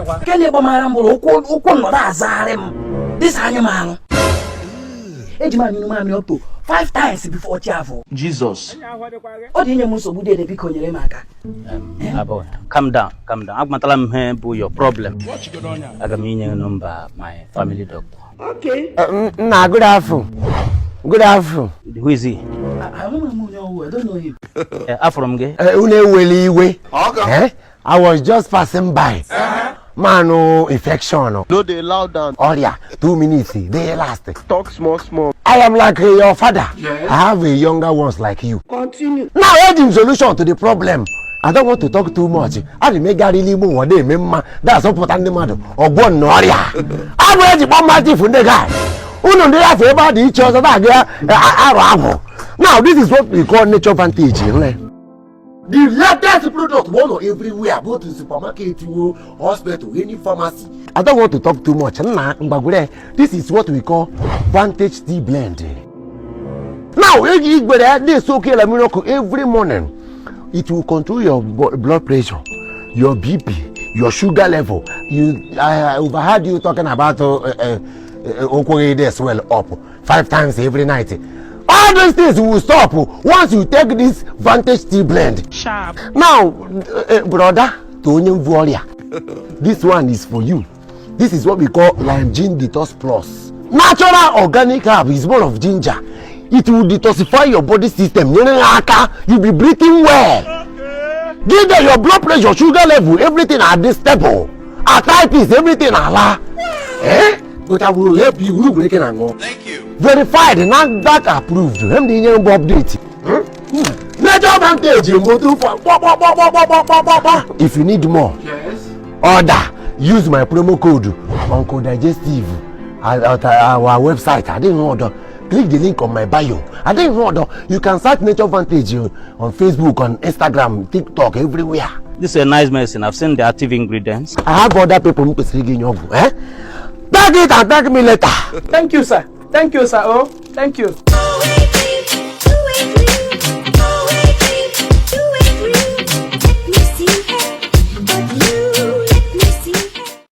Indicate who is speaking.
Speaker 1: Kelly Bomarambo, this animal. Age man, you man up to 5 times before Chavo.
Speaker 2: Jesus.
Speaker 1: What do you most of the pico your maka?
Speaker 3: Calm down. I'm not telling your problem. I got me number, my family doctor.
Speaker 1: Okay.
Speaker 4: Nah, good afternoon. Good afternoon.
Speaker 3: Who is he?
Speaker 1: I don't know him.
Speaker 3: From gay?
Speaker 4: I was just passing by. Man, no infection.
Speaker 5: No, they loud down.
Speaker 4: Oh yeah, 2 minutes. They last.
Speaker 5: Talk small.
Speaker 4: I am like your father.
Speaker 1: Yes.
Speaker 4: I have a younger ones like you.
Speaker 1: Continue.
Speaker 4: Now, urging solution to the problem. I don't want to talk too much. I will make really more one day. That's what I'm the or one noria. I'm ready for my from the guy. Uno they have about each other. Now, this is what we call nature vantage. The latest product one everywhere, both to supermarket, hospital, any pharmacy. I don't want to talk too much. This is what we call Vantage tea blend. Now, this okay like miracle every morning. It will control your blood pressure, your BP, your sugar level. I overheard you talking about swell up 5 times every night. All those things will stop once you take this Vantage tea blend.
Speaker 1: Sharp.
Speaker 4: Now, brother, this one is for you. This is what we call Lime Gin Detox Plus. Natural organic herb is more of ginger. It will detoxify your body system. You'll be breathing well. Give them your blood pressure, sugar level, everything at this stable. Arthritis, everything but I will help you.
Speaker 2: Thank you.
Speaker 4: Verified, not that approved. Update. Nature Vantage. If you need more,
Speaker 1: Yes.
Speaker 4: order. Use my promo code Uncle Digestive at our website. I didn't order. Click the link on my bio. I didn't order. You can search Nature Vantage on Facebook, on Instagram, TikTok, everywhere.
Speaker 3: This is a nice medicine. I've seen the active ingredients.
Speaker 4: I have other people who Take it and thank me later.
Speaker 1: Thank you, sir. Oh, thank you.